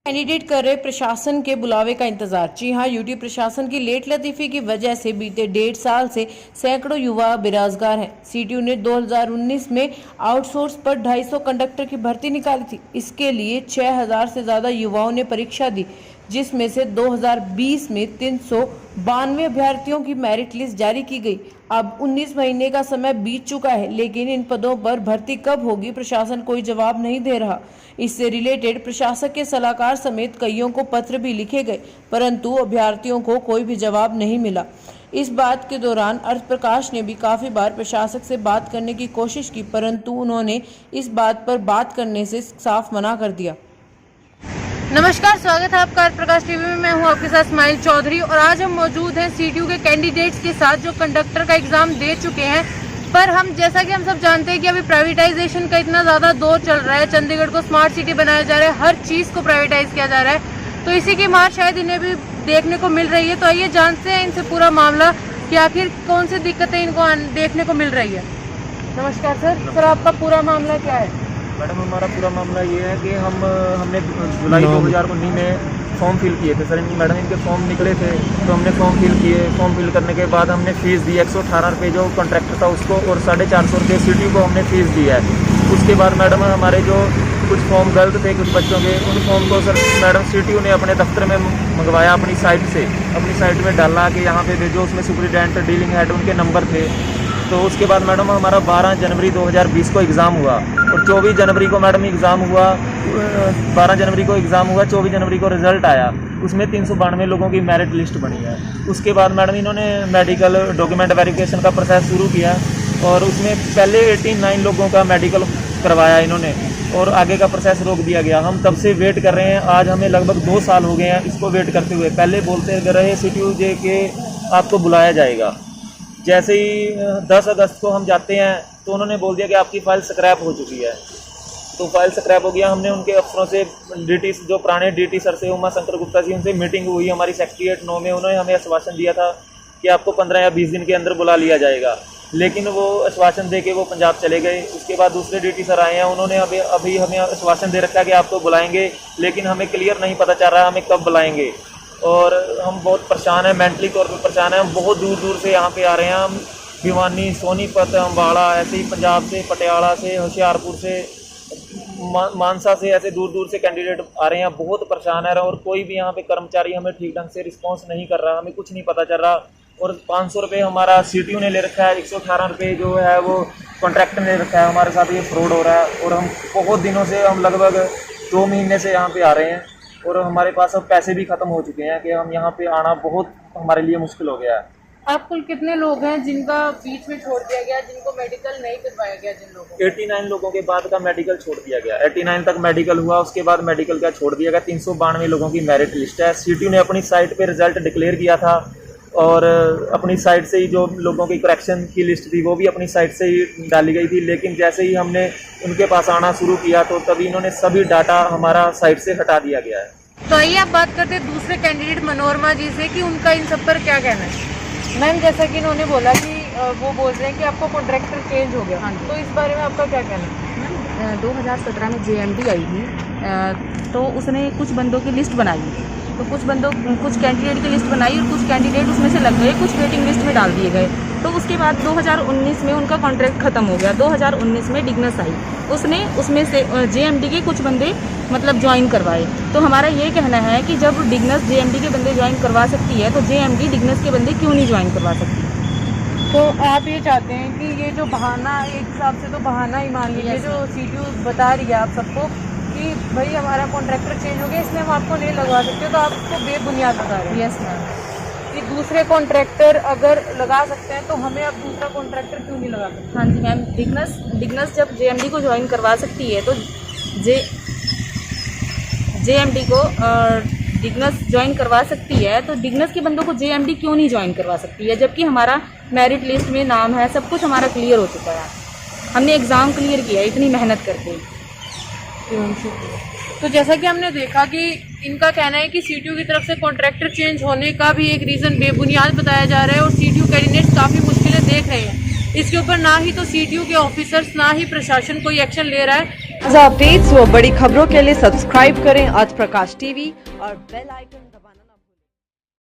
Candidate कर रहे प्रशासन के बुलावे का इंतजार। जी हां, यूटी प्रशासन की लेट लतीफी की वजह से बीते 1.5 साल से सैकड़ों युवा बेरोजगार हैं। सीटीयू ने 2019 में आउटसोर्स पर 250 कंडक्टर की भर्ती निकाली थी। इसके लिए 6000 से ज्यादा युवाओं ने परीक्षा दी, जिसमें से 2020 में 392 अभ्यर्थियों की मेरिट लिस्ट जारी की गई। अब 19 महीने का समय बीत चुका है, लेकिन इन पदों पर भर्ती कब होगी, प्रशासन कोई जवाब नहीं दे रहा। इससे रिलेटेड प्रशासक के सलाहकार समेत कईयों को पत्र भी लिखे गए, परंतु अभ्यर्थियों को कोई भी जवाब नहीं मिला। इस बात के दौरान अर्थ प्रकाश ने भी काफी बार प्रशासक से बात करने की कोशिश की, परंतु उन्होंने इस बात पर बात करने से साफ मना कर दिया। नमस्कार, स्वागत है आपका अर्थ प्रकाश टीवी में। मैं हूं आपके साथ स्माइल चौधरी और आज हम मौजूद हैं सीटीयू के कैंडिडेट्स के साथ जो कंडक्टर का एग्जाम दे चुके हैं। पर हम जैसा कि हम सब जानते हैं कि अभी प्राइवेटाइजेशन का इतना ज़्यादा दौर चल रहा है, चंडीगढ़ को स्मार्ट सिटी बनाया जा रहा है, हर चीज़ को प्राइवेटाइज किया जा रहा है, तो इसी की मार शायद इन्हें भी देखने को मिल रही है। तो आइए जानते हैं इनसे पूरा मामला कि आखिर कौन सी दिक्कतें इनको देखने को मिल रही है। नमस्कार सर। सर, आपका पूरा मामला क्या है? मैडम, हमारा पूरा मामला ये है कि हमने जुलाई 2019 में फॉर्म फिल किए थे सर। मैडम, इनके फॉर्म निकले थे तो हमने फॉर्म फिल किए। फॉर्म फिल करने के बाद हमने फीस दी 118 रुपये जो कॉन्ट्रैक्टर था उसको, और 450 रुपये सीटीयू को हमने फीस दी है। उसके बाद मैडम हमारे जो कुछ फॉर्म गलत थे कुछ बच्चों के, उन फॉर्म को सर मैडम सीटीयू ने अपने दफ्तर में मंगवाया, अपनी साइट में डाला कि यहाँ पे भेजो। उसमें सुपरिटेंडेंट, डीलिंग हेड, उनके नंबर थे। तो उसके बाद मैडम हमारा 12 जनवरी 2020 को एग्ज़ाम हुआ और 24 जनवरी को मैडम एग्ज़ाम हुआ। 12 जनवरी को एग्ज़ाम हुआ, 24 जनवरी को रिज़ल्ट आया। उसमें 392 लोगों की मेरिट लिस्ट बनी है। उसके बाद मैडम इन्होंने मेडिकल डॉक्यूमेंट वेरिफिकेशन का प्रोसेस शुरू किया और उसमें पहले 89 लोगों का मेडिकल करवाया इन्होंने और आगे का प्रोसेस रोक दिया गया। हम तब से वेट कर रहे हैं, आज हमें लगभग 2 साल हो गए हैं इसको वेट करते हुए। पहले बोलते रहे सीटीयू जे के आपको बुलाया जाएगा। जैसे ही 10 अगस्त को हम जाते हैं तो उन्होंने बोल दिया कि आपकी फ़ाइल स्क्रैप हो चुकी है। तो फाइल स्क्रैप हो गया। हमने उनके अफसरों से, डीटी जो पुराने डीटी सर से, उमा शंकर गुप्ता जी, उनसे मीटिंग हुई हमारी सेक्रेटरीट 9 में। उन्होंने हमें आश्वासन दिया था कि आपको 15 या 20 दिन के अंदर बुला लिया जाएगा, लेकिन वो आश्वासन दे के वो पंजाब चले गए। उसके बाद दूसरे डीटी सर आए हैं, उन्होंने अभी हमें आश्वासन दे रखा है कि आपको बुलाएंगे, लेकिन हमें क्लियर नहीं पता चल रहा है हमें कब बुलाएंगे। और हम बहुत परेशान हैं, मेंटली तौर पर परेशान हैं। हम बहुत दूर दूर से यहाँ पे आ रहे हैं। हम भिवानी, सोनीपत, अम्बाड़ा, ऐसे ही पंजाब से, पटियाला से, होशियारपुर से, मानसा से, ऐसे दूर दूर से कैंडिडेट आ रहे हैं। बहुत परेशान है और कोई भी यहाँ पे कर्मचारी हमें ठीक ढंग से रिस्पॉन्स नहीं कर रहा, हमें कुछ नहीं पता चल रहा। और 500 रुपये हमारा सीटीयू ने ले रखा है, 118 रुपये जो है वो कॉन्ट्रैक्टर ने रखा है। हमारे साथ ये फ्रॉड हो रहा है और हम बहुत दिनों से, हम लगभग 2 महीने से यहाँ पे आ रहे हैं और हमारे पास अब पैसे भी ख़त्म हो चुके हैं कि हम यहाँ पे आना बहुत हमारे लिए मुश्किल हो गया है। आप कुल कितने लोग हैं जिनका बीच में छोड़ दिया गया, जिनको मेडिकल नहीं करवाया गया? जिन लोगों 89 लोगों के बाद का मेडिकल छोड़ दिया गया। 89 तक मेडिकल हुआ, उसके बाद मेडिकल का छोड़ दिया गया। 392 लोगों की मेरिट लिस्ट है। सीटीयू ने अपनी साइट पे रिजल्ट डिक्लेयर किया था और अपनी साइट से ही जो लोगों की करेक्शन की लिस्ट थी वो भी अपनी साइट से ही डाली गई थी। लेकिन जैसे ही हमने उनके पास आना शुरू किया तो तभी इन्होंने सभी डाटा हमारा साइट से हटा दिया गया है। तो आइए आप बात करते हैं दूसरे कैंडिडेट मनोरमा जी से कि उनका इन सब पर क्या कहना है। मैम, जैसा कि इन्होंने बोला कि वो बोल रहे हैं कि आपको कॉन्ट्रैक्टर चेंज हो गया, तो इस बारे में आपका क्या कहना है? 2017 में जेएमडी आई थी तो उसने कुछ बंदों की लिस्ट बनाई, तो कुछ कैंडिडेट की लिस्ट बनाई और कुछ कैंडिडेट उसमें से लग गए, कुछ वेटिंग लिस्ट में डाल दिए गए। तो उसके बाद 2019 में उनका कॉन्ट्रैक्ट ख़त्म हो गया। 2019 में डिग्नस आई, उसने उसमें से जेएमडी के कुछ बंदे मतलब ज्वाइन करवाए। तो हमारा ये कहना है कि जब डिग्नस जेएमडी के बंदे ज्वाइन करवा सकती है तो जेएमडी डिग्नस के बंदे क्यों नहीं ज्वाइन करवा सकती? तो आप ये चाहते हैं कि ये जो बहाना, एक हिसाब से तो बहाना ही मान लीजिए, जो सीटीयू बता रही है आप सबको कि भाई हमारा कॉन्ट्रैक्टर चेंज हो गया इसलिए हम आपको नहीं लगवा सकते, तो आपको बेबुनियाद बता रहे हैं। Yes ma'am. कि दूसरे कॉन्ट्रैक्टर अगर लगा सकते हैं तो हमें अब दूसरा कॉन्ट्रैक्टर क्यों नहीं लगा सकते? हाँ जी मैम, डिग्नस जब जेएमडी को ज्वाइन करवा सकती है तो जेएमडी को डिग्नस ज्वाइन करवा सकती है तो डिग्नस के बंदों को जेएमडी क्यों नहीं ज्वाइन करवा सकती है? जबकि हमारा मेरिट लिस्ट में नाम है, सब कुछ हमारा क्लियर हो चुका है, हमने एग्ज़ाम क्लियर किया है इतनी मेहनत करके। तो जैसा कि हमने देखा कि इनका कहना है कि सीटीयू की तरफ से कॉन्ट्रैक्टर चेंज होने का भी एक रीज़न बेबुनियाद बताया जा रहा है और सीटीयू कैंडिडेट्स काफ़ी मुश्किलें देख रहे हैं। इसके ऊपर ना ही तो सीटीयू के ऑफिसर्स ना ही प्रशासन कोई एक्शन ले रहा है। ताज़ा अपडेट्स व बड़ी खबरों के लिए सब्सक्राइब करें आज प्रकाश टीवी और बेल आइकन दबाएं।